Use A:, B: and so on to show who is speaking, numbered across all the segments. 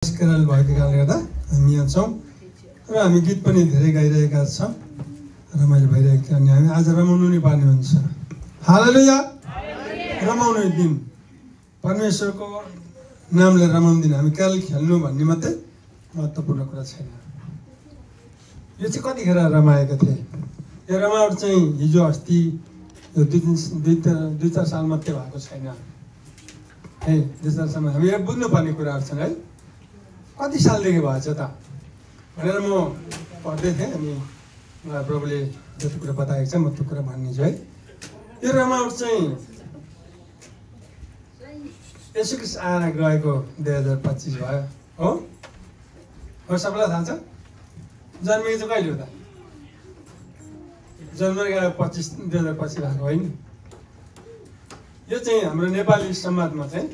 A: केरल भएको कारणले गर्दा हामी यहाँ छौँ र हामी गीत पनि धेरै गाइरहेका छौँ रमाइलो भइरहेको थियो अनि हामी आज रमाउनु नै पर्ने हुन्छ। हालेलुया। रमाउनु दिन परमेश्वरको नामले रमाउनु दिन हामी केरल खेल्नु भन्ने मात्रै महत्त्वपूर्ण कुरा छैन। यो चाहिँ कतिखेर रमाएका थिए, यो रमावट चाहिँ हिजो अस्ति यो दुई चार साल मात्रै भएको छैन है। 2-4 सालमा हामी यो बुझ्नुपर्ने कुराहरू छन् है। कति सालदेखि भएछ त भनेर म पढ्दै थिएँ अनि मलाई प्रभुले जति कुरा बताएको छ म त्यो कुरा भनिदिन्छु है। यो रमावट चाहिँ यसो ख्रिस्ट आएर गएको 2025 भयो हो सबैलाई थाहा छ। जन्मेको चाहिँ कहिले हो त? जन्मेर गएको 2025 भएको होइन। यो चाहिँ हाम्रो नेपाली समाजमा चाहिँ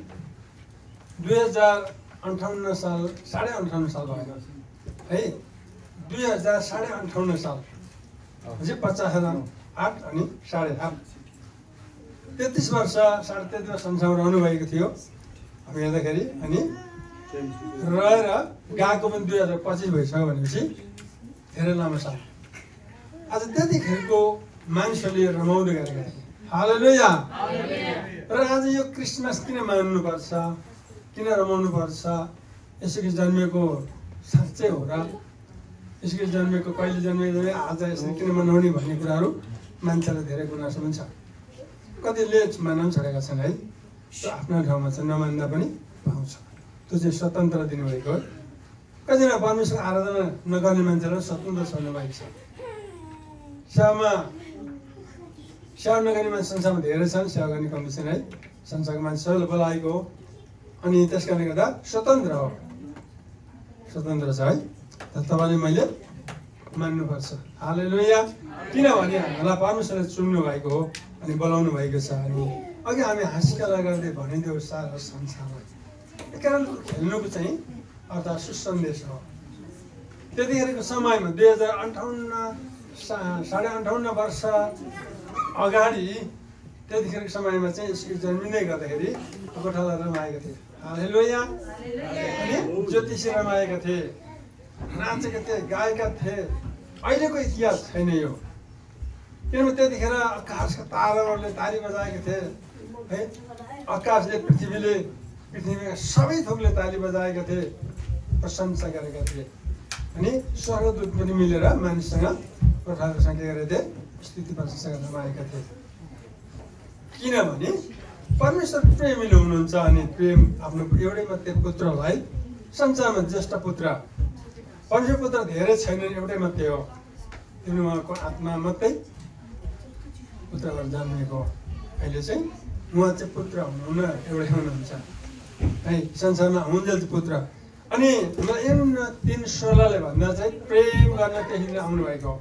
A: 2058 साल 58 साल भयो है। 2058 साल अझै 50,008 अनि 8.5 33 वर्ष 33 वर्ष संसारमा रहनुभएको थियो हामी हेर्दाखेरि। अनि रहेर गएको पनि 2025 भइसक्यो भनेपछि धेरै लामो साल। आज त्यतिखेरको मानिसहरूले रमाउँदै गरेका थिए। हालेलुया। र आज यो क्रिसमस किन मान्नुपर्छ, किन रमाउनु पर्छ, यसरी जन्मेको साँच्चै हो र यसरी जन्मेको कहिले जन्मेको आज यसरी किन मनाउने भन्ने कुराहरू मान्छेलाई धेरै गुनासो पनि छ। कतिले मान्न छोडेका छन् है, त्यो आफ्नो ठाउँमा चाहिँ नमान्दा पनि पाउँछ। त्यो चाहिँ स्वतन्त्र दिनुभएको हो। कतिजना परमेश्वर आराधना नगर्ने मान्छेलाई स्वतन्त्र छोड्नु भएको छ। सेवा नगर्ने मान्छे संसारमा धेरै छन्, सेवा गर्ने कमी छन् है। संसारको मान्छे सबैलाई बोलाएको हो अनि त्यस कारणले गर्दा स्वतन्त्र हो, स्वतन्त्र छ है। तपाईँले मैले मान्नुपर्छ। हालेलुया। किनभने हामीलाई परमेश्वरले चुन्नु भएको हो अनि बोलाउनु भएको छ। अनि अघि हामी हाँसीखेला गर्दै भनिदियो सारा संसारमा कारण खेल्नुको चाहिँ अर्थात् सुसन्देश हो। त्यतिखेरको समयमा 2058 58 वर्ष अगाडि त्यतिखेरको समयमा चाहिँ यसको जन्मिँदै गर्दाखेरि गोठाला रमाएका थिए। हालेलुया। अनि ज्योतिषी रमाएका थिए, नाचेका थिए, गाएका थिए। अहिलेको इतिहास छैन यो, किनभने त्यतिखेर आकाशका ताराहरूले ताली बजाएका थिए है। आकाशले पृथ्वीका सबै थोकले ताली बजाएका थिए, प्रशंसा गरेका थिए। अनि स्वर्गदूत पनि मिलेर मानिससँग गोठालासँग के गरेका थिए, स्तुति प्रशंसा गर्न रमाएका थिए। किनभने परमेश्वर प्रेमिलो हुनुहुन्छ अनि प्रेम आफ्नो एउटै मात्रै पुत्रलाई संसारमा ज्येष्ठ पुत्र परमेश्वर पुत्र धेरै छैनन्, एउटै मात्रै हो। तिमी उहाँको आत्मा मात्रै पुत्र भएर जन्मिएको। अहिले चाहिँ उहाँ चाहिँ पुत्र हुनुहुन्न, एउटै हुनुहुन्छ है। संसारमा हुन्जेल चाहिँ पुत्र। अनि 3:16ले भन्दा चाहिँ प्रेम गर्न त्यही आउनुभएको हो।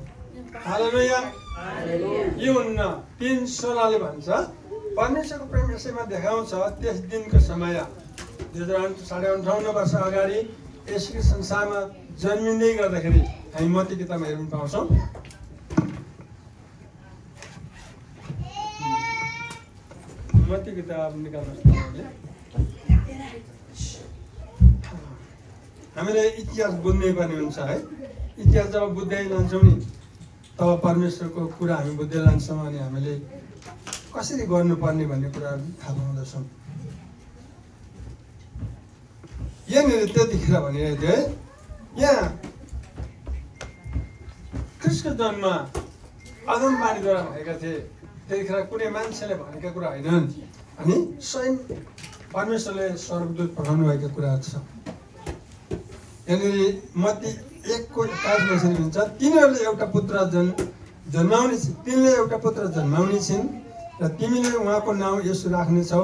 A: हालेलुया। यो 3:16ले भन्छ परमेश्वरको प्रेम यसैमा देखाउँछ त्यस दिनको समय 58 वर्ष अगाडि यसको संसारमा जन्मिँदै गर्दाखेरि हामी मत्ती किताबमा हेर्न पाउँछौँ। मत्ती किताब निकाल्नुहोस्। हामीले इतिहास बुझ्नै पर्ने हुन्छ है। इतिहास जब बुझ्दै लान्छौँ नि तब परमेश्वरको कुरा हामी बुझ्दै लान्छौँ अनि हामीले कसरी गर्नुपर्ने भन्ने कुराहरू थाहा पाउँदछौँ। यहाँनिर त्यतिखेर भनिरहेको थियो है, यहाँ ख्रिस्टको जन्म अगमबाणीद्वारा भएका थिए। त्यतिखेर कुनै मान्छेले भनेका कुरा होइनन् अनि स्वयं परमेश्वरले स्वर्गदूत पठाउनु भएको कुराहरू छ। यहाँनिर मत्ती 1:21 यसरी हुन्छ, तिनीहरूले एउटा पुत्र जन्माउने छिन्, तिनले एउटा पुत्र जन्माउने छिन् र तिमीले उहाँको नाउँ यसो राख्नेछौ,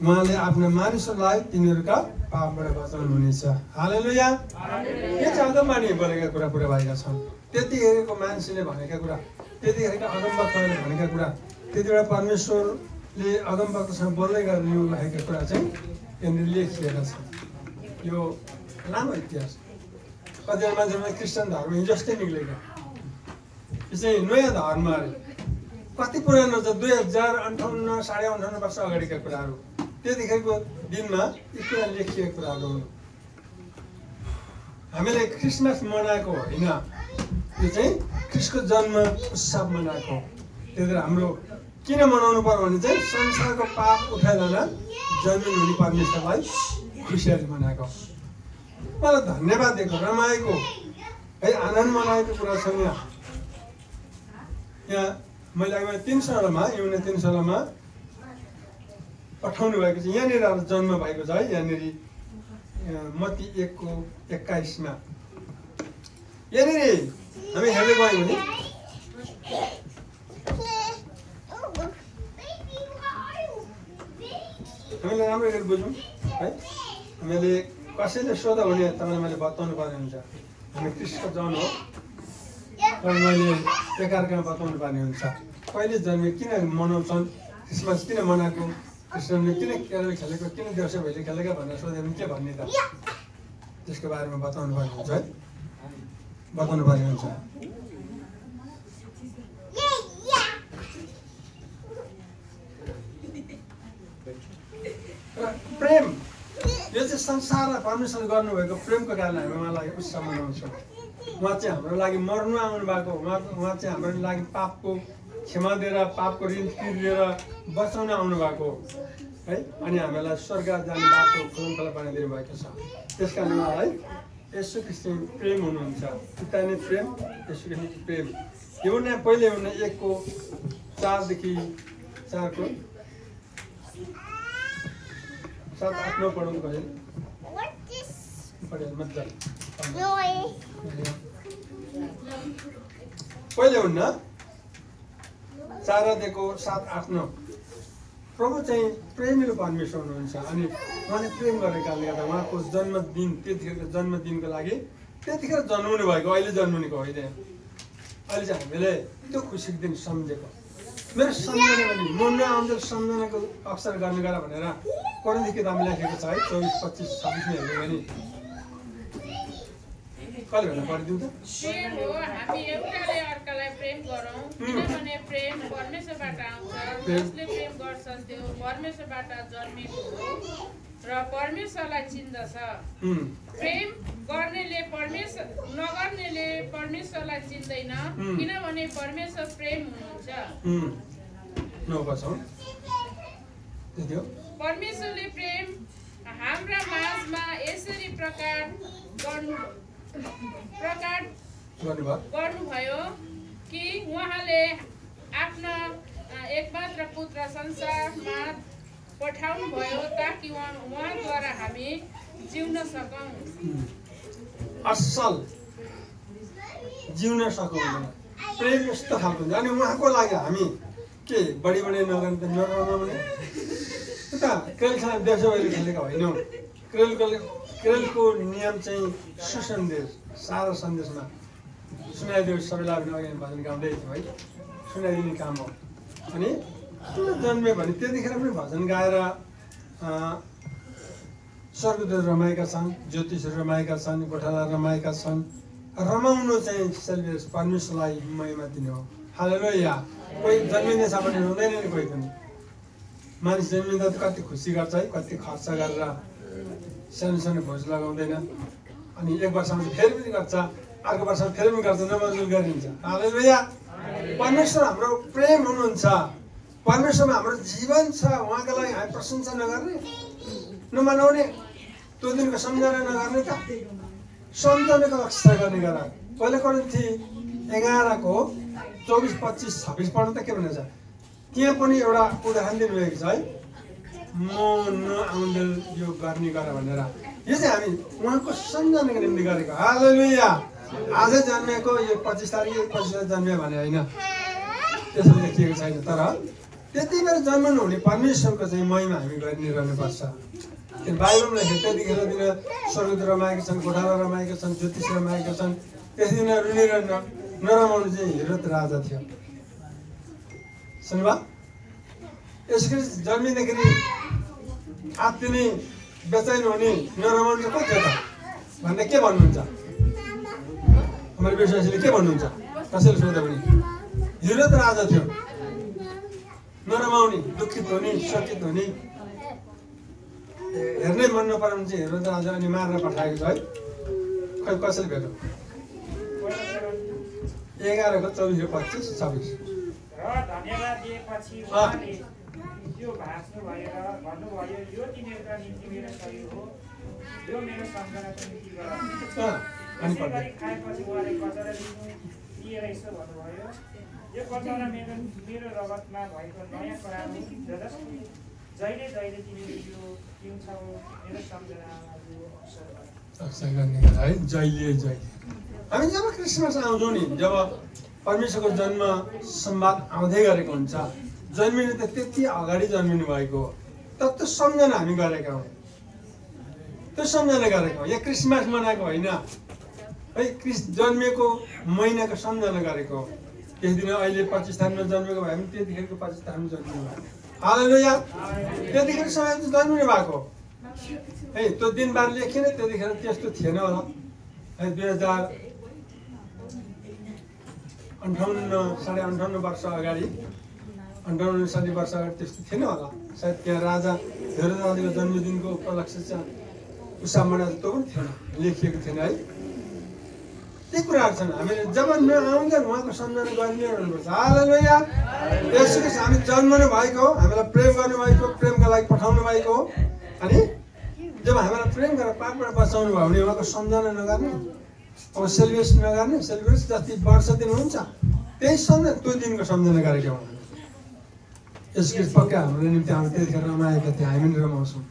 A: उहाँले आफ्ना मानिसहरूलाई तिनीहरूका पापबाट बचाउनुहुनेछ। हालेलुया। यो चाहिँ अगमबाणी बोलेका कुरा पुरा भएका छन्। त्यतिखेरको मान्छेले भनेका कुरा, त्यतिखेरका अगमवक्ताहरूले भनेका कुरा, त्यतिबेला परमेश्वरले अगमवक्तासँग बोल्दै गर्नु भएका कुरा चाहिँ यहाँनिर लेखिएका छन्। यो लामो इतिहास। कतिजना मान्छेलाई क्रिस्चियन धर्म जस्तै निक्लेको, यो चाहिँ नयाँ धर्म अरे। कति पुरानो छ, 2058 58 वर्ष अगाडिका कुराहरू। त्यतिखेरको दिनमा यी कुरा लेखिएको कुराहरू हुन्। हामीले क्रिसमस मनाएको होइन, यो चाहिँ ख्रिस्टको जन्म उत्सव मनाएको। त्यही भएर हाम्रो किन मनाउनु पर्यो भने चाहिँ संसारको पाप उठाइलान जन्मिनु हुने परमेश्वरलाई खुसियाली मनाएको। मलाई धन्यवाद दिएको, रमाएको है, आनन्द मनाएको कुरा छ। यहाँ मैले अघि 316मा एउटा 316मा पठाउनु भएको छ। यहाँनिर अब जन्म भएको छ है, यहाँनिर मत्ती 1:21मा यहाँनिर हामी हेर्दै गयौँ भने हामीले राम्रो गरेर बुझौँ है। हामीले कसैले सोध्यो भने तपाईँलाई मैले बताउनु पर्ने हुन्छ हामी ख्रिस्टको जन्म हो, तर मैले एकअर्कामा बताउनु पर्ने हुन्छ। कहिले जन्मे, किन मनाउँछन्, क्रिसमस किन मनाएको, कृष्णले किन क्यारोल खेलेको, किन देउसे भैलो खेलेको भनेर सोध्यो भने के भन्ने त, त्यसको बारेमा बताउनु पर्ने हुन्छ है, बताउनु पर्ने हुन्छ। प्रेम यो चाहिँ संसार र परमेश्वर गर्नुभएको प्रेमको कारण हामी उहाँलाई उत्सव मनाउँछौँ। उहाँ चाहिँ हाम्रो लागि मर्नु आउनु भएको, उहाँ चाहिँ हाम्रो लागि पापको क्षमा दिएर, पापको ऋण तिरेर बचाउन आउनु भएको है। अनि हामीलाई स्वर्ग जाने बाटो खुलखुला बनाइदिनु भएको छ। त्यस कारण उहाँलाई येशू ख्रीष्ट प्रेम हुनुहुन्छ। पिता नै प्रेम, येशू ख्रीष्ट प्रेम। यूहन्ना पहिले यूहन्ना 1:4देखि 4 7-8-9 पढौँ भएन मतलब पहिले हुन्न 4:7-8-9 प्रभु चाहिँ प्रेमिलो परमेश्वर हुनुहुन्छ। अनि उहाँले प्रेम गरेको कारणले गर्दा उहाँको जन्मदिन, त्यतिखेरको जन्मदिनको लागि त्यतिखेर जन्मनु भएको, अहिले जन्मनेको होइन। अहिले चाहिँ हामीले त्यो खुसीको दिन सम्झेको। मेरो सम्झना भने मनमा आउँदा सम्झनाको अक्षर गर्ने गर भनेर कोरिन्थी किताबमा लेखेको छ है। 24-25-26मा हेर्यो भने कहिले भन्दा पढिदिउँ त।
B: प्रेम हो हामी एउटाले अर्कालाई प्रेम गरौँ, किनभने प्रेम परमेश्वरबाट आउँछ। जसले प्रेम गर्छ त्यो परमेश्वरबाट जन्मेको हो र परमेश्वरलाई चिन्दछ। प्रेम गर्नेले नगर्नेले परमेश्वरलाई चिन्दैन, किनभने परमेश्वर प्रेम हुनुहुन्छ। परमेश्वरले प्रेम हाम्रा माझमा यसरी प्रकट गर्नुभयो कि उहाँले आफ्ना एकमात्र पुत्र संसारमा पठाउनु भयो ताकि उहाँद्वारा हामी जिउन सकौँ,
A: असल जिउन सकौँ। प्रेम यस्तो खालको हुन्छ। अनि उहाँको लागि हामी के बढी नगर्ने त नरमाउने उता क्रेल खेला देउसे भैलो खेलेका होइनौँ। क्रेलको नियम चाहिँ सुसन्देश, सारा सन्देशमा सुनाइदियो। सबैलाई अगाडि भजन गाउँदै थियो है, सुनाइदिने काम हो। अनि जन्म्यो भने त्यतिखेर पनि भजन गाएर स्वर्गदूत रमाएका छन्, ज्योतिषहरू रमाएका छन्, गोठाला रमाएका छन्। रमाउनु चाहिँ सेलिब्रेट परमेश्वरलाई महिमा दिने हो। हालेलुया। कोही जन्मिँदैछ भने हुँदैन नि, कोही पनि मानिस जन्मिँदा त कति खुसी गर्छ है, कति खर्च गरेर सानो सानो भोज लगाउँदैन। अनि एक वर्षमा फेरि पनि गर्छ, अर्को वर्षमा फेरि पनि गर्छ, नमजुल गरिन्छ। हालेलुया। परमेश्वर हाम्रो प्रेम हुनुहुन्छ। परमेश्वरमा हाम्रो जीवन छ। उहाँको लागि हामी प्रशंसा नगर्ने, नमनाउने, त्यो दिनको सम्झना नगर्ने त सम्झनाको अक्षर गर्ने गर। पहिलो कोरिन्थी 11:24-25-26 पढ्नु त के भनेको छ। त्यहाँ पनि एउटा उदाहरण दिनुभएको छ है, म नआउँदै यो गर्ने गर भनेर। यो चाहिँ हामी उहाँको सम्झनाको निम्ति गरेको। हालेलुया। आजै जन्मेको यो 25 तारिक 25 जन्म्यो भने होइन, त्यसरी लेखिएको छैन। तर त्यति बेला जन्मनु हुने परमेश्वरको चाहिँ महिमा हामी गरिरहनुपर्छ। त्यो बाइबलमा लेखेको त्यतिखेर दिन स्वर्गदूत रमाएका छन्, गोठाला रमाएका छन्, ज्योतिष रमाएका छन्। त्यस दिन रुनेर नरमाउनु चाहिँ हिरोद राजा थियो। सुन्नुभयो? यसरी जन्मिँदाखेरि आत्तिने बेचैन हुने नरमाउनु चाहिँ को थियो त भन्दा के भन्नुहुन्छ? हाम्रो विश्वासीले के भन्नुहुन्छ? कसैले सोध्दा पनि हिरोद राजा थियो। नरमाउने, दुखित हुने, शोकित हुने, हेर्नै मन नपराउने चाहिँ हिरोद राजा अनि मारेर पठाएको छ है। खै कसैले भेटौँ 11 को 24 25 26
C: र धन्यवाद दिएपछि उहाँले त्यो भाँच्नु भयो र भन्नुभयो यो तिनीहरूका निम्ति मेरो शरीर हो यो मेरो सम्झनाको निम्ति गर त्यसै गरी खाएपछि उहाँले कचौरा लिएर यसो भन्नुभयो यो कचौरा मेरो रगतमा भएको नयाँ करार हो जसको जहिले जहिले तिमीले यो पिउँछौ मेरो सम्झनामा यो अवसर
A: गर्ने है जहिले जहिले हामी जब क्रिसमस आउँछौँ नि जब परमेश्वरको जन्म संवाद आउँदै गरेको हुन्छ जन्मिनु त त्यति अगाडि जन्मिनु भएको हो तर त्यो सम्झना हामी गरेका हौँ त्यो सम्झना गरेका हौँ यहाँ क्रिसमस मनाएको होइन है जन्मिएको महिनाको सम्झना गरेको हो त्यही दिन अहिले 25 तारिखमा जन्मेको भए पनि त्यतिखेरको 25 तारिखमा जन्मिनु भएको हालेलुया त्यतिखेर समय जन्मिनु भएको है त्यो दिनबार लेखिएन त्यतिखेर त्यस्तो थिएन होला है 58 वर्ष अगाडि 58 वर्ष अगाडि त्यस्तो थिएन होला सायद त्यहाँ राजा हेरोदको जन्मदिनको उपलक्ष्य चाहिँ उत्सव मनाएको त्यो पनि थिएन लेखिएको थिएन है त्यही कुराहरू छन् हामीले जब नआउँदैन उहाँको सम्झना गर्ने हुनुपर्छ हालेलुया यसरी हामी जन्मनु भएको हामीलाई प्रेम गर्नुभएको प्रेमको लागि पठाउनु भएको अनि जब हामीलाई प्रेम गरेर पापबाट बचाउनु भयो भने उहाँको सम्झना नगर्ने अब सेलिब्रेसन नगर्ने सेलिब्रेसन जति वर्ष दिन हुन्छ त्यही सम्झना त्यो दिनको सम्झना गरेको हो यसको पक्का हाम्रो निम्ति हामी त्यतिखेर रमाएका थियौँ हामी रमाउँछौँ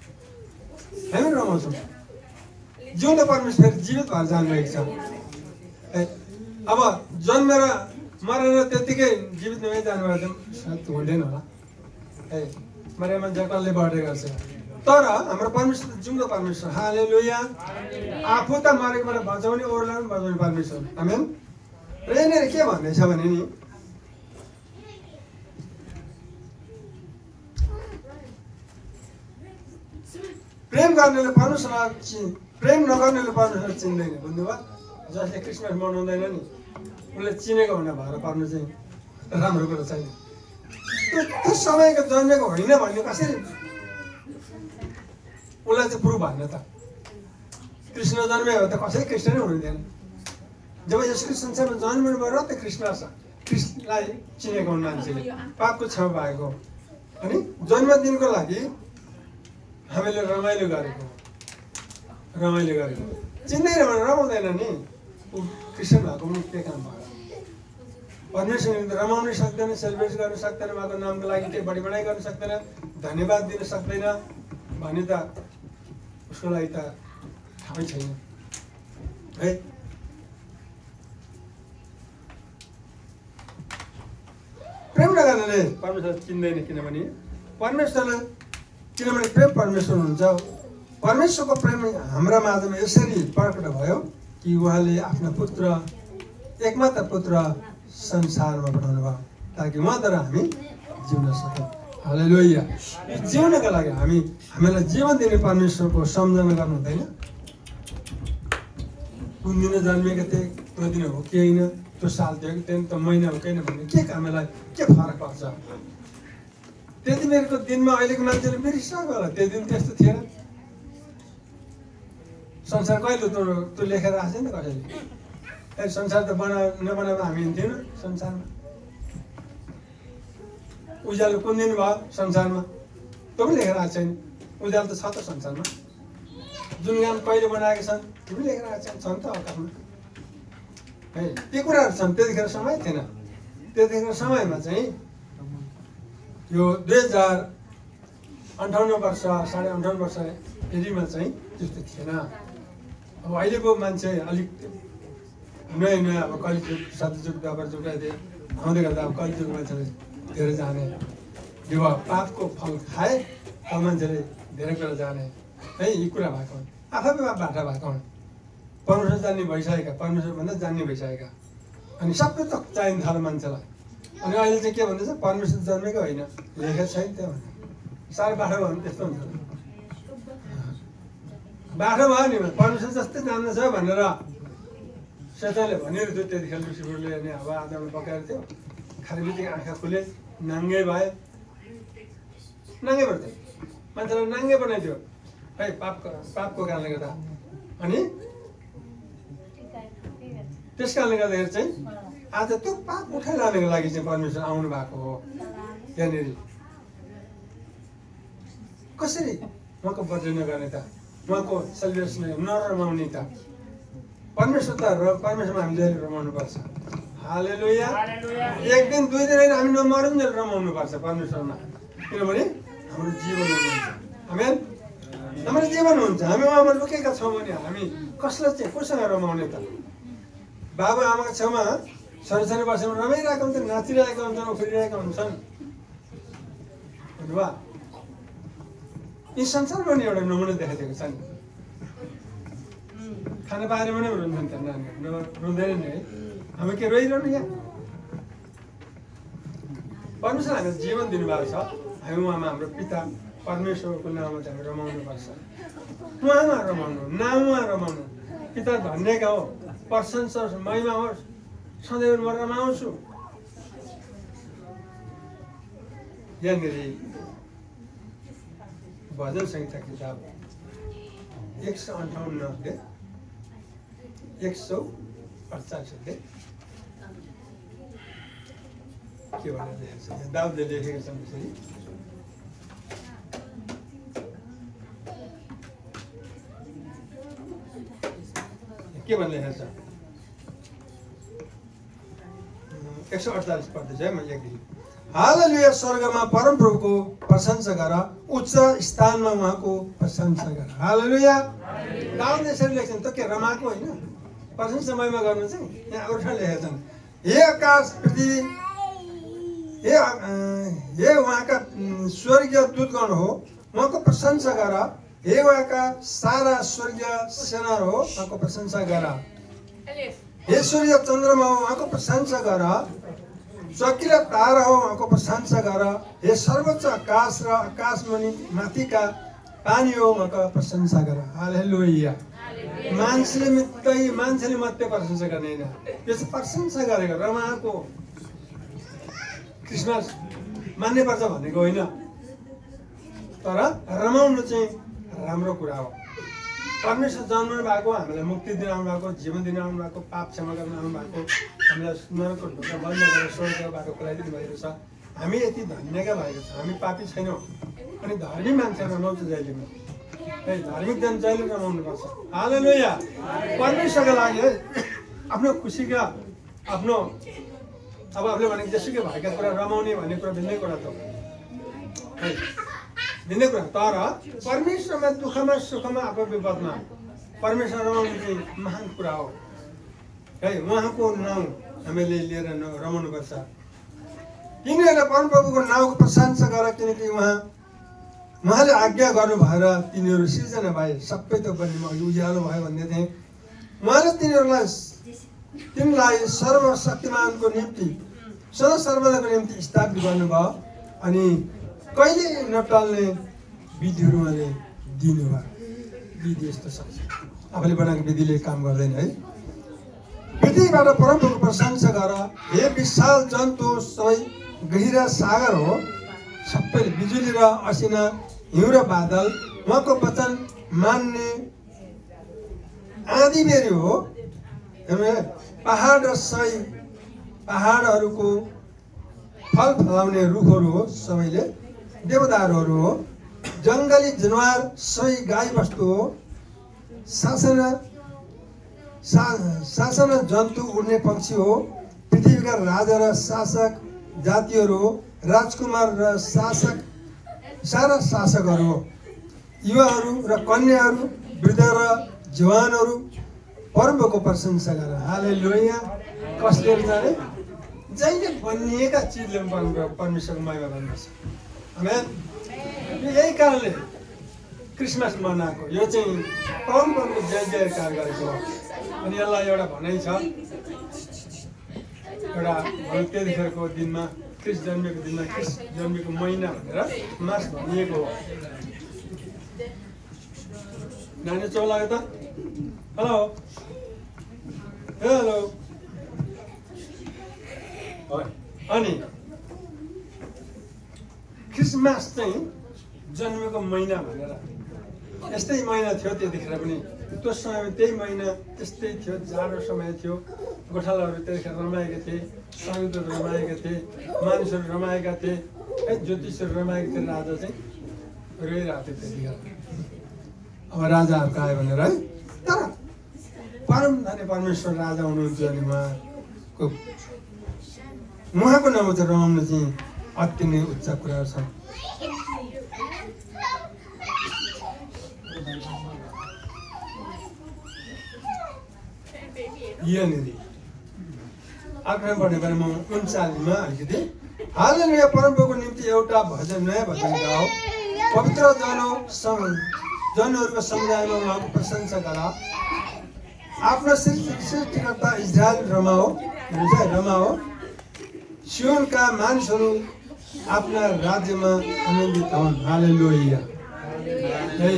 A: जिउँदो परमेश्वर जीवित भएर जानुभएको छ अब जन्मेर मरेर त्यत्तिकै जीवित नभई जानुभयो सायद हुँदैन होला है मरेमा जकलले बढ्दै गर्छ तर हाम्रो परमेश्वर जिउँदो परमेश्वर हालेलुया आफू त मरेकोबाट बचाउने अरूलाई पनि बचाउने परमेश्वर आमेन र यहाँनिर के भन्दैछ भने नि प्रेम गर्नेले परमेश्वरलाई प्रेम नगर्नेले परमेश्वर चिन्दैन बुझ्नुभयो जसले क्रिसमस मनाउँदैन नि उसले चिनेको हुन भएर पर्नु चाहिँ राम्रो कुरो छैन त्यो समयको जन्मेको होइन भन्ने कसरी उसलाई चाहिँ प्रुफ भन्न त कृष्ण जन्मे हो त कसै क्रिस्चियनै हुनुहुँदैन जब यसको संसारमा जन्मिनु भयो र त कृष्णलाई चिनेको हुन् मान्छेले पापको छेउ भएको अनि जन्मदिनको लागि हामीले रमाइलो गरेको चिन्दैन भने रमाउँदैन नि क्रिस्चियन भएको पनि के काम भयो परमेश्वरले रमाउनै सक्दैन सेलिब्रेट गर्न सक्दैन उहाँको नामको लागि केही बढी बढाइ गर्न सक्दैन धन्यवाद दिन सक्दैन भने त उसको लागि त थाहै छैन है प्रेम नगर्नेले परमेश्वर चिन्दैन किनभने प्रेम परमेश्वर हुनुहुन्छ परमेश्वरको प्रेम हाम्रा माझमा यसरी प्रकट भयो कि उहाँले आफ्ना पुत्र एकमात्र पुत्र संसारमा पठाउनु भयो ताकि उहाँद्वारा हामी जिउन सकौँ हालेलुया जिउनको लागि हामीलाई जीवन दिने परमेश्वरको सम्झना गर्नु हुँदैन कुन दिन जन्मेको थिए त्यो दिन हो कि होइन त्यो साल थियो कि त्यो महिना हो कि होइन भने के हामीलाई के फरक पर्छ त्यति बेरको दिनमा अहिलेको मान्छेले बिर्सिसक्यो होला त्यो दिन त्यस्तो थिएन संसार कहिले त्यो लेखेर आएको छैन कसैले संसार त नबनाएको हामी हिँड्थ्यौँ संसारमा उज्यालो कुन दिन भयो संसारमा त्यो पनि लेखेर आएको छैन उज्यालो त छ त संसारमा जुन काम कहिले बनाएका छन् त्यो पनि लेखेर आएको छन् त अकाशमा है ती कुराहरू छन् त्यतिखेर समय थिएन त्यतिखेर समयमा चाहिँ यो 2058 वर्ष 58.5 वर्ष एरिमा चाहिँ त्यस्तो थिएन अब अहिलेको मान्छे अलिक नयाँ अब कलिजुग सतयुग द्वापर जुग आउँदै गर्दा अब कलिजुग मान्छेले धेरै जाने यो पापको फल खाए अब मान्छेले धेरै कुरा जाने है यी कुरा भएको आफै बाटा भएको परमेश्वर जान्ने भइसकेका परमेश्वरभन्दा जान्ने भइसकेका अनि सबै त चाहिने थाल्यो मान्छेलाई अनि अहिले चाहिँ के भन्दैछ परमेश्वर जन्मेको होइन लेखेको छैन त्यो भने साह्रै बाटो भयो भने त्यस्तो हुन्छ बाटो भयो नि परमेश्वर जस्तै जान्दछ भनेर शैतानले भनिरहेको थियो त्यतिखेर लुसिफरले अनि अब आदमले पकाएको थियो खाने बित्तिकै आँखा खुले नाङ्गे भए नाङ्गे पर्थ्यो मान्छेलाई नाङ्गे बनाइदियो है पापको कारणले गर्दा अनि त्यस कारणले गर्दाखेरि चाहिँ आज त्यो पाप उठाइलानको लागि चाहिँ परमेश्वर आउनु भएको हो। यहाँनिर कसरी उहाँको वचन नगर्ने त, उहाँको सेलिब्रेसन नरमाउने त? परमेश्वर त परमेश्वरमा हामीले रमाउनु पर्छ। हालेलुया। एक दिन दुई दिन होइन, हामी नमरुन्जेल रमाउनु पर्छ परमेश्वरमा, किनभने हाम्रो जीवन हुनुहुन्छ। आमेन। हाम्रो जीवन हुन्छ, हामी उहाँमा लुकेका छौँ भने हामी कसलाई चाहिँ कोसँग रमाउने त? बाबा आमाको छेउमा सरसानो बसेर रमाइरहेका हुन्छन्, नाचिरहेका हुन्छन्, उफ्रिरहेका हुन्छन्। वा यी संसारमा नि एउटा नमुना देखाइदिएको छ नि। खाना पारेमा नै रुन्छन् त नानीहरू, रुँदैन नि है। हामी के रोइरहनु यहाँ? परमेश्वर हामीलाई जीवन दिनुभएको छ, हामी उहाँमा हाम्रो पिता परमेश्वरको नाममा चाहिँ हामी रमाउनु पर्छ। उहाँमा रमाउनु, नाममा रमाउनु। पिता धन्यका हो, प्रशंसा होस्, महिमा होस्, सधैँ म रमाउँछु। यहाँनिर भजन संहिता किताब 158 अध्याय 148 अध्याय के भनेर लेखेको छ? दाउदले लेखेको छ यसरी, के भनेर लेखेको छ? 148 पढ्दैछु है म एकदेखि। हालेलुया। स्वर्गमा परमप्रभुको प्रशंसा गर, उच्च स्थानमा उहाँको प्रशंसा गर। हालेलुया। दाउदले यसरी लेख्छन्, त के रमाएको होइन? प्रशंसा महिमा गर्नु चाहिँ यहाँ अरूसँग लेखेका छन्। हे आकाश पृथ्वी, हे उहाँका स्वर्गीय दूतगण हो, उहाँको प्रशंसा गर। हे उहाँका सारा स्वर्गीय सेनाहरू हो, उहाँको प्रशंसा गर। हे सूर्य चन्द्रमा हो, उहाँको प्रशंसा गर। चकिला तारा हो, उहाँको प्रशंसा गर। हे सर्वोच्च आकाश र आकाशमुनि माथिका पानी हो, उहाँको प्रशंसा गर। हालेलुया। मान्छेले मात्रै प्रशंसा गर्ने होइन, यो चाहिँ प्रशंसा गरेको रमाएको। क्रिसमस मान्नै पर्छ भनेको होइन, तर रमाउनु चाहिँ राम्रो कुरा हो। परमेश्वर जन्मनु भएको, हामीलाई मुक्ति दिन आउनु भएको, जीवन दिन आउनु भएको, पाप क्षमा गर्न आउनु भएको, हामीलाई नरकको ढोका बन्द गरेर स्वर्गको बाटो खुलाइदिनु भएको छ। हामी यति धन्यका भएको छ, हामी पापी छैनौँ। अनि धर्मी मान्छे रमाउँछ जहिले पनि है, धार्मिक दिन जहिले रमाउनुपर्छ। हालेलुया। परमेश्वरको लागि है, आफ्नो खुसीका, आफ्नो अब आफूले भनेको जेसुकै भएका कुरा रमाउने भन्ने कुरा भिन्नै कुरा त है, भिन्नै कुरा। तर परमेश्वरमा दुःखमा सुखमा आफ्नो विपदमा परमेश्वर रमाउनु चाहिँ महान कुरा हो है। उहाँको नाउँ हामीले लिएर रमाउनुपर्छ। किनभने परमप्रभुको नाउँको प्रशंसा गर, किनकि उहाँले आज्ञा गर्नु भएर तिनीहरू सिर्जना भए, सबै त बन्ने उज्यालो भयो भन्ने थिएँ। उहाँले तिनीलाई सर्वशक्तिमानको निम्ति सदा सर्वदाको निम्ति स्थापित गर्नुभयो, अनि कहिले नटल्ने विधिहरू उहाँले दिनुभयो। विधि यस्तो सक्छ, आफूले बनाएको विधिले काम गर्दैन है। पृथ्वीबाट परमप्रभुको प्रशंसा गर। हे विशाल जन्तु सबै गहिरा सागर हो, सबैले बिजुली र असिना, हिउँ र बादल, उहाँको वचन मान्ने आँधी बेरी हो। पहाड र सही पहाडहरूको फल फलाउने रुखहरू हो, सबैले देवदारहरू हो। जङ्गली जनावर सही गाई बस्तु हो। सासना जन्तु उड्ने पक्षी हो। पृथ्वीका राजा र शासक जातिहरू हो। राजकुमार र सारा शासकहरू हो। युवाहरू र कन्याहरू, वृद्ध र जवानहरू परमप्रभुको प्रशंसा गर। हालेलुया। कसले जाने? जहिले बनिएका चिजले परमेश्वरको महिमा गर्नुपर्छ। आमेन। यही कारणले क्रिसमस मनाएको, यो चाहिँ परमप्रभुको जय जयकार गरेको हो। अनि यसलाई एउटा भनाइ छ, एउटा त्यतिखेरको दिनमा, क्रिस जन्मेको दिनमा, क्रिस जन्मेको महिना भनेर मास भनिएको हो। नानी चौ लाग्यो त? Hello hello. अनि क्रिसमस चाहिँ जन्मेको महिना भनेर यस्तै महिना थियो त्यतिखेर पनि। त्यो समयमा त्यही महिना त्यस्तै थियो, जाडो समय थियो, गोठालाहरू त्यतिखेर रमाएका थिए, सङ्गीतहरू रमाएका थिए, मानिसहरू रमाएका थिए है, ज्योतिषहरू रमाएका थिए। राजा चाहिँ रोइरहेको थियो त्यतिखेर। अब राजाहरूको आयो भनेर है। तर परम धन्य परमेश्वर राजा हुनुहुन्छ अनि उहाँको नाउँमा चाहिँ रमाउनु चाहिँ अति नै उच्च कुराहरू छन्। यहाँनिर आक्रमण गर्ने बारेमा 39मा अलिकति हालेलुया परमप्रभुको निम्ति एउटा भजन, नयाँ भजन गाओ, पवित्र जनहरूको समुदायमा उहाँको प्रशंसा गर, आफ्नो सृष्टिकर्ता इजरायल रमाओ, सियोनका मानिसहरू आफ्ना राज्यमा आनन्दित हुन्। हालेलुया है,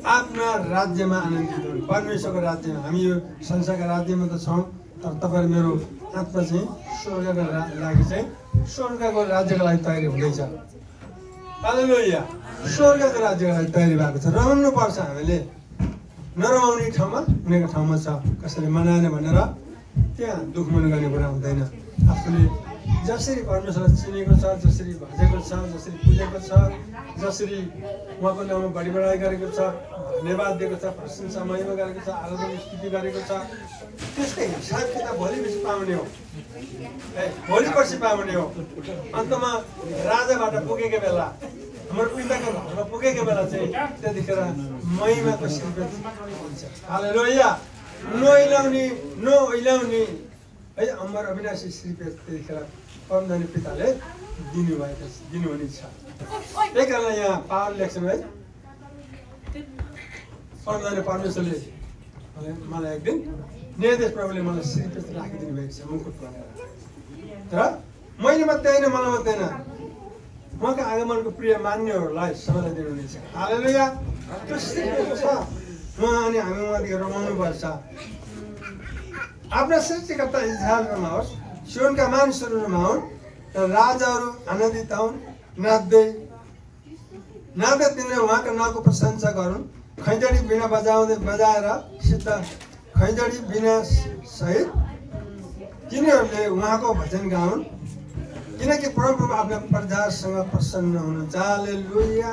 A: आफ्ना राज्यमा आनन्दित हुन्। परमेश्वरको राज्यमा, हामी यो संसारका राज्यमा त छौँ, तर तपाईँहरू मेरो आत्मा चाहिँ स्वर्गको लागि चाहिँ स्वर्गको राज्यको लागि तयारी हुँदैछ। हालेलुया, स्वर्गको राज्यको लागि तयारी भएको छ। रमाउनु पर्छ। हामीले नरमाउने ठाउँमा उनीहरूको ठाउँमा छ। कसैले मनाएन भनेर त्यहाँ दुःख मन गर्ने कुरा हुँदैन। आफूले जसरी परमेश्वरलाई चिनेको छ, जसरी भजेको छ, जसरी पुजेको छ, जसरी उहाँको नाममा बढी बढाइ गरेको छ, धन्यवाद दिएको छ, प्रशंसा महिमा गरेको छ, आराधना स्तुति गरेको छ, त्यस्तै हिसाब किताब भोलि पछि पाउने हो, भोलि पर्सि पाउने हो। अन्तमा राजाबाट पुगेको बेला, हाम्रो पिताको घरमा पुगेको बेला चाहिँ त्यतिखेर महिमाको श्रीपेट हुन्छ। हालेलुया, नओइलाउने है अमर अविनाशी श्रीपेट त्यतिखेर परमधन्य पिताले दिनुहुने छ। त्यही कारण यहाँ पावर लेख्छन् है, परमधन्य परमेश्वरले मलाई एक दिन न्यायाधीश प्रभुले मलाई श्रीपेट राखिदिनु भएको छ, मुकुट भनेर। तर मैले मात्रै होइन, मलाई मात्रै होइन, उहाँको आगमनको प्रिय मान्यहरूलाई सबैलाई दिनुहुनेछ। हालेलुया, त्यो श्रीपेट छ उहाँ, अनि हामी उहाँदेखि रमाउनु पर्छ। आफ्ना सृष्टिकर्ता इजरायल रमाओस्, सियोनका मानिसहरू रमाउन्, र राजाहरू आनन्दित हुन्, नाच्दै तिनले उहाँको नामको प्रशंसा गरून्। खैँजडी बिना बजाएर सिद्ध खैँजडी बिना सहित तिनीहरूले उहाँको भजन गाउन्, किनकि परमप्रभु आफ्ना प्रजासँग प्रसन्न हुनुहुन्छ। हालेलुया,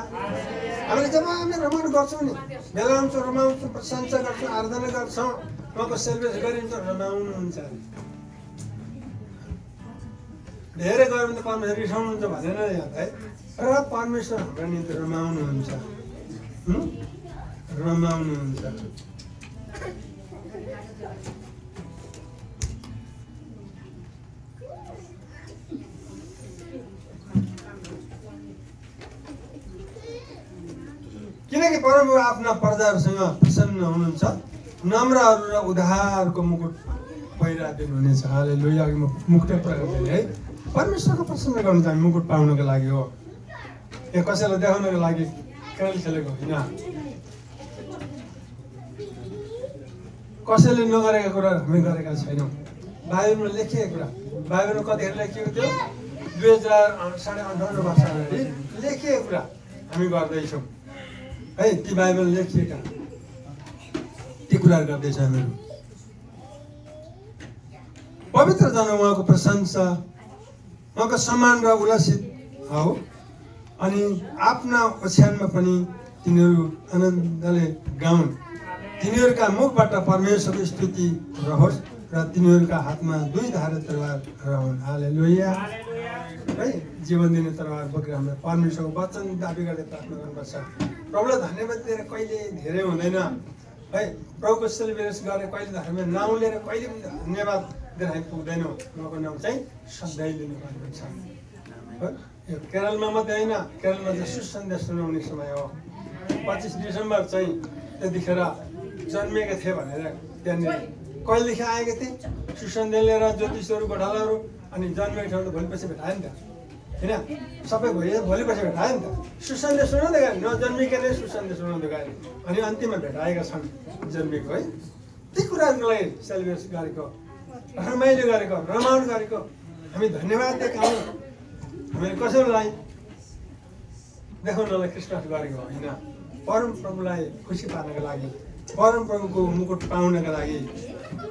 A: हामीले जब हामी रमाउनु गर्छौँ नि, बेलाउँछौँ, रमाउँछौँ, प्रशंसा गर्छौँ, आराधना गर्छौँ, उहाँको सेलिब्रेट गरिन्छ, रमाउनुहुन्छ। धेरै गयो भने त परमेश्वर रिसाउनुहुन्छ भनेर यहाँ है, र परमेश्वर हाम्रो निम्ति रमाउनुहुन्छ, रमाउनुहुन्छ। किनकि परमप्रभु आफ्ना प्रजाहरूसँग प्रसन्न हुनुहुन्छ, नम्रहरू र उद्धारको मुकुट पहिरादिनु हुनेछ। हालेलुया, अघि म मुकुट प्रयोग गरेँ है। परमेश्वरको प्रसन्न गर्नु चाहिँ मुकुट पाउनको लागि हो, या कसैलाई देखाउनको लागि खेल खेलेको होइन। कसैले नगरेका कुरा हामी गरेका छैनौँ। बाइबलमा लेखिएको कुरा, बाइबलमा कतिखेर लेखिएको थियो, 2058 वर्ष अगाडि लेखिएको कुरा हामी गर्दैछौँ है। ती बाइबल लेखिएका ती कुराहरू गर्दैछौँ हामीहरू। पवित्र जन उहाँको प्रशंसा, उहाँको सम्मान र उल्लासित हो, अनि आफ्ना ओछ्यानमा पनि तिनीहरू आनन्दले गाउन्। तिनीहरूका मुखबाट परमेश्वरको स्तुति रहोस्, र तिनीहरूका हातमा 2 धारे तरवार रहन्। हालेलुया है, जीवन दिने तरवार बोकेर हामीले परमेश्वरको वचन दाबी गर्दै प्रार्थना गर्नुपर्छ। प्रभुलाई धन्यवाद दिएर कहिले धेरै हुँदैन है। प्रभुको सेलिब्रेसन गरेर कहिले धर्म नाउँ लिएर कहिले पनि धन्यवाद दिएर हामी पुग्दैनौँ। उहाँको नाउँ चाहिँ सधैँ लिनुपर्ने हुन्छ। यो केरलमा मात्रै होइन, केरलमा चाहिँ सुसन्देश सुनाउने समय हो। 25 डिसेम्बर चाहिँ त्यतिखेर जन्मिएका थिए भनेर त्यहाँनिर कहिलेदेखि आएका थिए, सुसन्देश लिएर ज्योतिषहरू गोठालाहरू, अनि जन्मेको ठाउँ त भोलिपछि भेटायो नि त होइन, सबै भोलिपछि भेटायो नि त। सुसन्देश सुनाउँदै गयो, नजन्मिकन सुसन्देश सुनाउँदै गयो, अनि अन्तिममा भेटाएका छन् जन्मेको है। ती कुराहरूको लागि सेलिब्रेट गरेको, रमाइलो गरेको, रमाउनु गरेको, हामी धन्यवाद दिएका हौँ। हामीले कसैलाई देखाउनलाई क्रिसमस गरेको होइन, परम प्रभुलाई खुसी पार्नको लागि परमप्रभुको मुकुट पाउनका लागि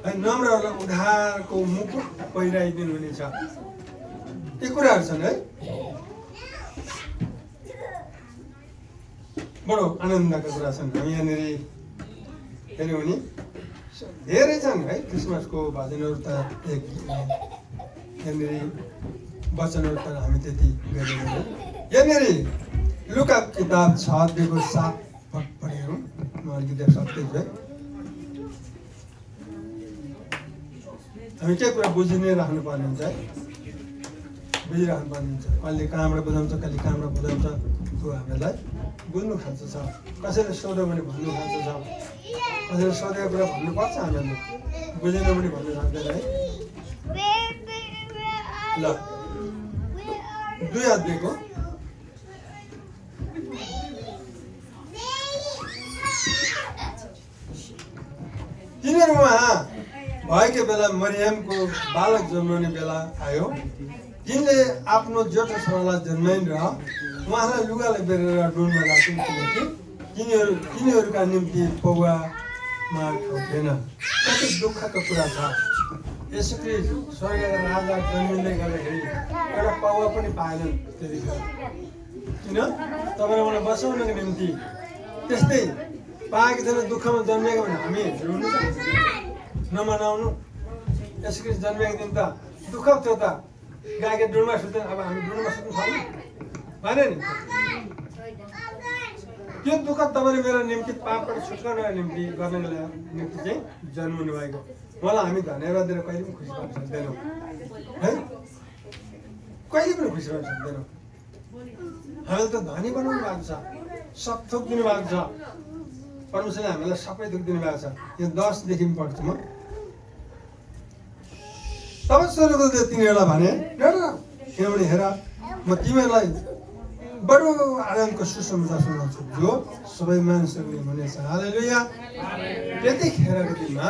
A: है नम्रहरूलाई उद्धारको मुकुट पहिराइदिनु हुनेछ। यी कुराहरू छन् है। बडो आनन्दका कुरा छन्। हामी यहाँनिर हेऱ्यौँ भने धेरै छन् है। क्रिसमसको भजनहरू त एक यहाँनिर वचनहरू त हामी त्यति गरेनौँ। यहाँनिर लुका किताब 6:7 पढेरौँ। म अलिकति सक्दैछु है। हामी के कुरा बुझि नै राख्नुपर्ने हुन्छ है। बुझिराख्नु पर्ने हुन्छ। कहिले कहाँबाट बुझाउँछ, कहिले कहाँबाट बुझाउँछ, त्यो हामीलाई बुझ्नु खाँचो छ। कसैले सोध्यो भने भन्नु खाँचो छ। कसैले सोधेको कुरा भन्नुपर्छ। हामीहरूले बुझेन पनि भन्नु सक्दैन है। ल 2 अध्यायको तिनीहरूमा भएको बेला मरियमको बालक जन्माउने बेला आयो, जिनले आफ्नो जेठो छोरालाई जन्माइन् र उहाँलाई लुगाले बेरेर डोनमा राख्छन्, किनकि तिनीहरूका निम्ति पौवामा ठाउँ थिएन। कति दुःखको कुरा छ। यसो ख्रीष्ट स्वर्गका राजा जन्मिँदै गर्दाखेरि एउटा पौवा पनि पाएनन् त्यतिखेर। किन? तपाईँले मलाई बसाउनको निम्ति त्यस्तै पाएको थिएन। दुःखमा जन्मेको भने हामी रुनु नमनाउनु। यसो ख्रीष्ट जन्मेको दिन त दुःख थियो त। गाईको डुनमा सुत्दैन, अब हामी डुनमा सुत्नु थाल्यौँ भने नि। त्यो दुःख तपाईँले मेरो निम्ति पापबाट छुटकाउनको निम्ति गर्नको निम्ति चाहिँ जन्मनु भएको। मलाई हामी धन्यवाद दिएर कहिले पनि खुसी पाउन सक्दैनौँ है। कहिले पनि खुसी पाउन सक्दैनौँ। हामीले त धनी बनाउनु भएको छ, सब थोक दिनुभएको छ। परमेश्वरले हामीलाई सबै थोक दिनुभएको छ। यो 10देखि पढ्छु म। तब स्वर्गदूतले तिनीहरूलाई भने, किनभने हेर म तिमीहरूलाई बडो आनन्दको सुसमाचार सुनाउँछु जो सबै मानिसहरूले हुनेछ। हालेलुया। त्यतिखेरको दिनमा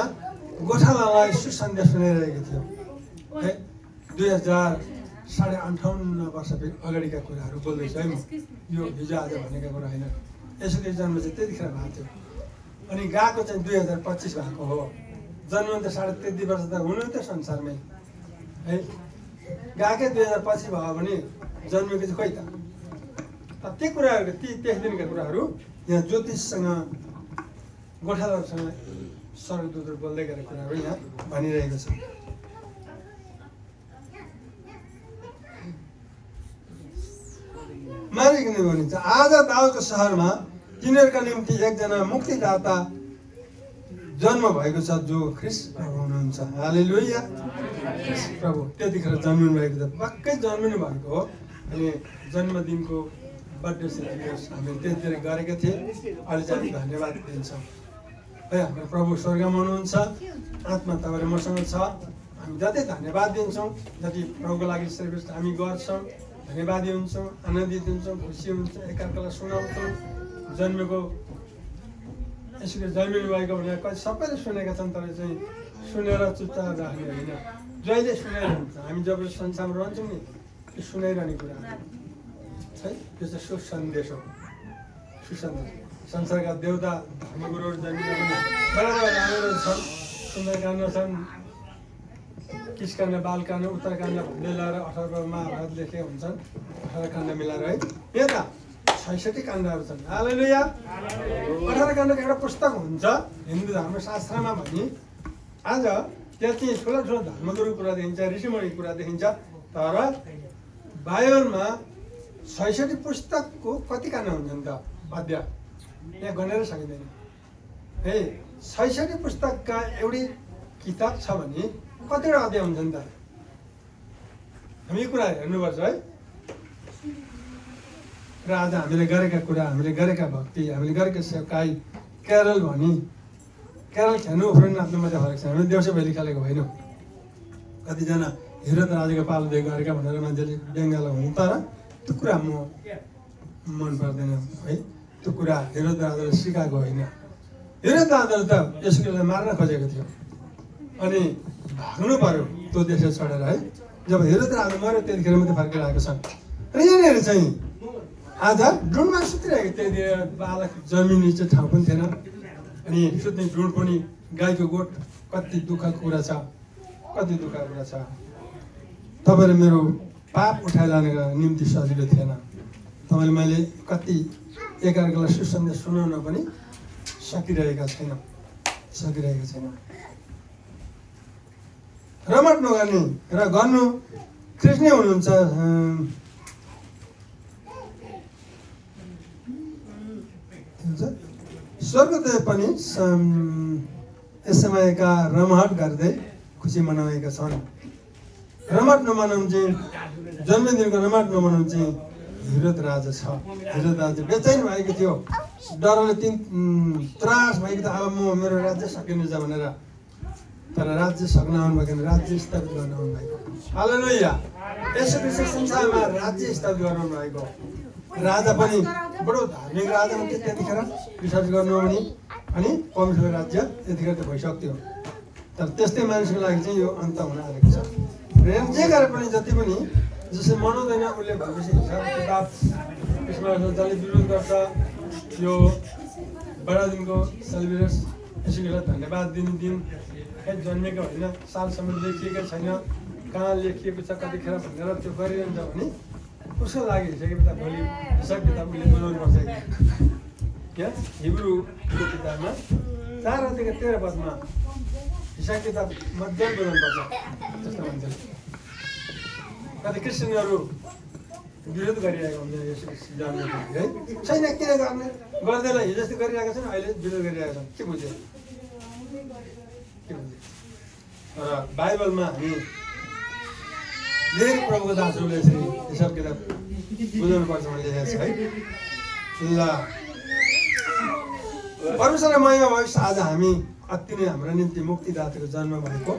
A: गोठालालाई सुसन्देश सुनाइरहेको थियो है। 2058 वर्ष अगाडिका कुराहरू बोल्दैछु है म। यो हिजो आज भनेका कुरा होइन। यसो कि जन्म चाहिँ त्यतिखेर भएको थियो। अनि गएको चाहिँ 2025 भएको हो। जन्म त 33.5 वर्ष त हुनुहुन्थ्यो संसारमै है। गएकै 2025 भयो भने जन्मेको चाहिँ खोइ त। त्यो कुराहरू त्यस दिनका कुराहरू यहाँ ज्योतिषसँग गोठालाहरूसँग स्वर्गदूतहरू बोल्दै गरेको कुराहरू यहाँ भनिरहेको छ। मारिकन भनिन्छ, आज दाउदको सहरमा तिनीहरूका निम्ति एकजना मुक्तिदाता जन्म भएको छ जो ख्रीष्ट प्रभु हुनुहुन्छ। हालेलुया। ख्रीष्ट प्रभु त्यतिखेर जन्मिनु भएको छ। पक्कै जन्मिनु भएको हो। अनि जन्मदिनको बर्थडे सेलिब्रेसन हामीले त्यतिखेर गरेका थिए। अहिले चाहिँ धन्यवाद दिन्छौँ है। हाम्रो प्रभु स्वर्गमा हुनुहुन्छ। आत्मा तपाईँले मसँग छ। हामी जति धन्यवाद दिन्छौँ, जति प्रभुको लागि सेलिब्रेसन हामी गर्छौँ, धन्यवादी हुन्छौँ, आनन्दित हुन्छौँ, खुसी हुन्छौँ, एकअर्कालाई सुनाउँछौँ। जन्मेको यसरी जन्मिनु भएको भने कति सबैले सुनेका छन्, तर चाहिँ सुनेर चुपचाप राख्ने होइन। जहिले सुनाइरहन्छ। हामी जब संसारमा रहन्छौँ नि, त्यो सुनाइरहने कुरा है। त्यो चाहिँ सुसन्देश हो। सुसन्देश। संसारका देवता धर्मगुरुहरू जन्मिनु बराबर राम्रो छन्। सुन्दरकाण्ड छन्, किसकाण्ड, बालकाण्ड, उत्तरकाण्ड भन्दै लगाएर 18 महाभारत लेखेका हुन्छन्। 18 काण्ड मिलाएर है। यहाँ त 66 काण्डहरू छन्। हालेलुया। 18 काण्डको एउटा पुस्तक हुन्छ हिन्दू धर्मशास्त्रमा भने। आज त्यहाँ चाहिँ ठुला ठुला धर्मगुरु कुरा देखिन्छ, ऋषिमुनि कुरा देखिन्छ। तर बाइबलमा 66 पुस्तकको कति काण्ड हुन्छन् त अध्याय? यहाँ गनेर सकिँदैन है। 66 पुस्तकका एउटै किताब छ भने कतिवटा अध्याय हुन्छन् त? हामी यो कुरा हेर्नुपर्छ है। र आज हामीले गरेका कुरा, हामीले गरेका भक्ति, हामीले गरेका सेवकाई, क्यारल भनी क्यारल खेल्नु उफ्रिनु आफ्नो मात्रै फरक छ। हामी देउसे भैली खेलेको होइनौँ। कतिजना हिरो त राजाको पालो दिए गरेका भनेर मान्छेले बेङ्गालो हुनु। तर त्यो कुरा मन पर्दैन है। त्यो कुरा हिरो त राजाले सिकाएको होइन। हिरो त राजाले त यसोलाई मार्न खोजेको थियो अनि भाग्नु पर्यो त्यो देश छोडेर है। जब हिरो त राजा मऱ्यो त्यतिखेर मात्रै फर्किरहेको छन्। र यहाँनिर चाहिँ आज डुनमा सुतिरहेको त्यति बालक जन्मिने चाहिँ ठाउँ पनि थिएन अनि शुद्ध भ्रूण पनि गाईको गोठ कति दुःखको कुरा छ, कति दुःखको कुरा छ। तपाईँले मेरो पाप उठाइलानेको निम्ति सजिलो थिएन। तपाईँले मैले कति एकअर्कालाई सुसन्देश सुनाउन पनि सकिरहेका छैन। रमट नगर्ने र गर्नु कृष्ण हुनुहुन्छ। स्वर्गदेव पनि यस समयका रमाहट गर्दै खुसी मनाएका छन्। रमाहट नमनाउनु चाहिँ जन्मदिनको रमाहट नमनाउनु चाहिँ हिरोद राजा छ। हिरोद राजा बेचैन भएको थियो, डरले त्रास भएको थियो, अब म मेरो राज्य सकिनेछ भनेर। तर राज्य सक्न आउनु भएको, राज्य स्थापित गर्न आउनु भएको। हालेलुया। यसो विश्व संसारमा राज्य स्थापित गर्नु भएको। राजा पनि बडो धार्मिक राजा हुन्थ्यो त्यतिखेर, रिसर्च गर्नु भने, अनि परमेश्वरको राज्य यतिखेर त भइसक्थ्यो। तर त्यस्तै मानिसको लागि चाहिँ यो अन्त हुन आएको छ। र जे गरे पनि जति पनि जसले मनाउँदैन उसले भनेपछि हिसाब किताब यसमा जसले विरोध गर्छ यो बडा दिनको सेलिब्रेट यसो बेला धन्यवाद दिने दिन जन्मेको होइन, सालसम्म लेखिएको छैन, कहाँ लेखिएको छ कतिखेर भनेर त्यो गरिरहन्छ भने उसको लागि हिसाब किताब भोलि हिसाब किताब उसले बुझाउनु पर्छ। यहाँ हिब्रूको किताबमा 4 अध्यायको 13 पदमा हिसाब किताब मजाले बुझाउनु पर्छ जस्तो भन्छ। कति क्रिस्चियनहरू विरोध गरिरहेको हुन्छ यस जन्मको है, छैन किन गर्ने, गर्दैन, हिजो जस्तो गरिरहेका छन्, अहिले विरोध गरिरहेका छन्। के बुझ्यो? र बाइबलमा हामी धेरै प्रभुको दासहरूले यसरी हिसाब किताब बुझाउनु पर्छ भने लेखेको छ है। ल परमेश्वरलाई महिमा भएपछि आज हामी अति नै हाम्रो निम्ति मुक्तिदाताको जन्म भएको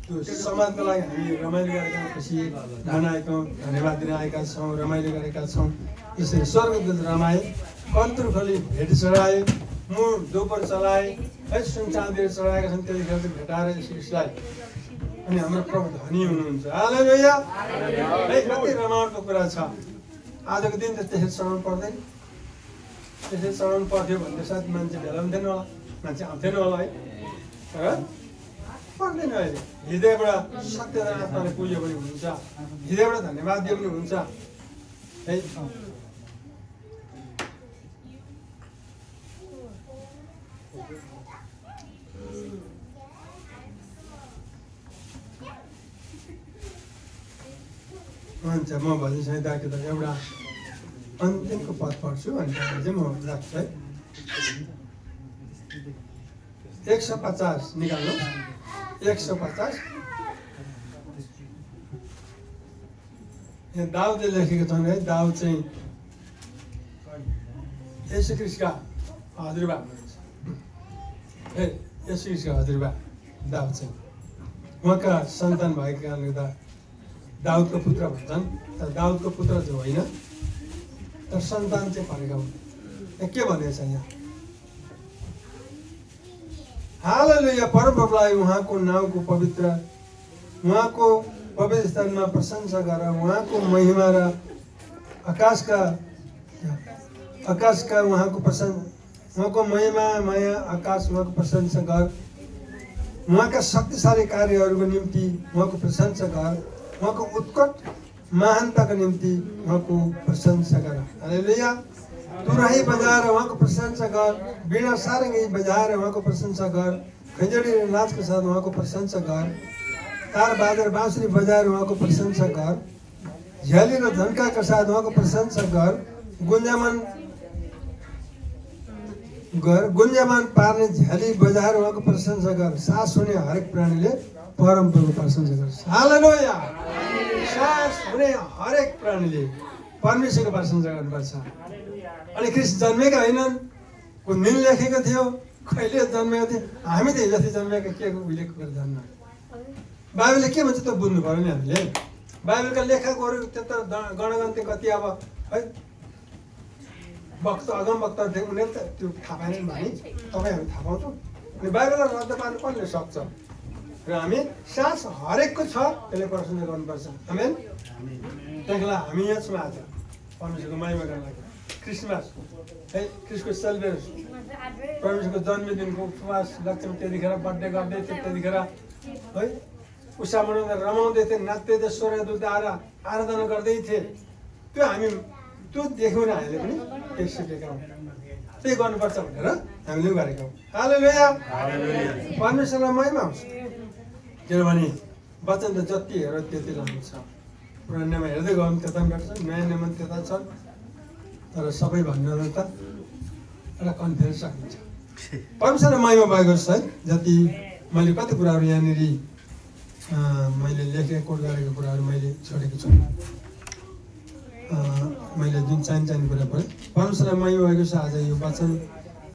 A: त्यो समाजको लागि हामी रमाइलो गरेका, खुसी मनाएका, धन्यवाद दिन आएका छौँ, रमाइलो गरेका छौँ। यसरी स्वर्गदूत रमाए, कन्तुर खोली भेट चढाए, मुर दोपर चलाए है, सुन चाँदीहरू चढाएका छन्। त्यतिखेर चाहिँ भेटाएर यसलाई अनि हाम्रो प्रभु धनी हुनुहुन्छ। हालेलुया। है कति रमाइलोको कुरा छ। आजको दिन त त्यसरी चढाउनु पर्दैन, त्यसरी चढाउनु पर्थ्यो भने सायद मान्छे भेला पनि थिएन होला, मान्छे आउँथेन होला है, पर्दैन। अहिले हृदयबाट सत्यता आत्माले पुज्यो पनि हुन्छ, हृदयबाट धन्यवाद दियो पनि हुन्छ है। हुन्छ म भजन संहिताको त एउटा अन्तिमको पद पढ्छु अनि त्यहाँबाट चाहिँ म राख्छु है। 150 निकाल्नु, 150। यहाँ दाउदले लेखेको छन् है। दाउद चाहिँ येशू ख्रीष्टका हजुरबा हुनुहुन्छ है। येशू ख्रीष्टका हजुरबा दाउद चाहिँ उहाँका सन्तान भएको कारणले गर्दा दाउदको पुत्र भन्छन्। तर दाउदको पुत्र चाहिँ होइन, तर सन्तान चाहिँ फरेका हुन्। के भनेको छ यहाँ? हालेलुया। परमप्रभुलाई उहाँको नाउँको पवित्र, उहाँको पवित्र स्थानमा प्रशंसा गर, उहाँको महिमा र आकाशका उहाँको महिमामय आकाश उहाँको प्रशंसा गर, उहाँका शक्तिशाली कार्यहरूको निम्ति उहाँको प्रशंसा गर, उहाँको उत्कट महानताको निम्ति उहाँको प्रशंसा गर। हालेलुया। तुरही बजाएर उहाँको प्रशंसा गर, वीणा सारङ्गी बजाएर उहाँको प्रशंसा गर, खैँजडी र नाचको साथ उहाँको प्रशंसा गर, तार बादर बाँसुरी बजाएर उहाँको प्रशंसा गर, झ्याली र झन्काका साथ उहाँको प्रशंसा गर, गुन्जामान पार्ने झ्याली बजाएर उहाँको प्रशंसा गर। सास हुने हरेक प्राणीले परमप्रभुको प्रशंसा गर्छ। हालेलुया। सास हुने हरेक प्राणीले परमेश्वरको प्रशंसा गर्नुपर्छ। अनि ख्रिस्ट जन्मेका होइनन्, कुन दिन लेखेको थियो, कहिले जन्मेको थियो, हामी त हिजो जन्मेका के उहिलेको कुरा जन्म। बाइबलले के भन्छ त बुझ्नु पर्यो नि हामीले। बाइबलका लेखकहरू त्यता गणगन्ती कति अब है वक्ता अगम वक्ताहरू थियो, उनीहरू त त्यो थाहा पाएनन् भने तपाईँ हामी थाहा पाउँछौँ। अनि बाइबललाई रद्द पार्नु कसले सक्छ? र हामी सास हरेकको छ, त्यसले प्रशंसा गर्नुपर्छ। आमेन। त्यसलाई हामी यहाँ छौँ आज परमेश्वरको महिमा गर्न लागि। क्रिसमस है क्रिसको सेलिब्रेट परमेश्वरको जन्मदिनको उपवास लक्ष्मी त्यतिखेर बर्थडे गर्दै थियो त्यतिखेर है उत्साह मनाउँदै रमाउँदै थिए नाच्दै थिए स्वर्गदूत आएर आराधना गर्दै थिए त्यो हामी त्यो देख्यौँ न हामीले पनि त्यही सिकेका हौँ त्यही गर्नुपर्छ भनेर हामीले गरेका हौँ हालेलुया परमेश्वरलाई महिमा आउँछ किनभने वचन त जति हेर त्यति लामो छ पुरानोमा हेर्दै गयौँ त्यता पनि भेट्छ नयाँ नियममा त्यता छ तर सबै भन्नु त एउटा कन्फिडेन्स राखिन्छ परमेश्वरलाई महिमा भएको छ है जति मैले कति कुराहरू यहाँनिर मैले लेखेको कोड गरेको कुराहरू मैले छोडेको छु मैले जुन चाहिने कुरा पऱ्यो परमेश्वरलाई महिमा भएको छ आज यो वचन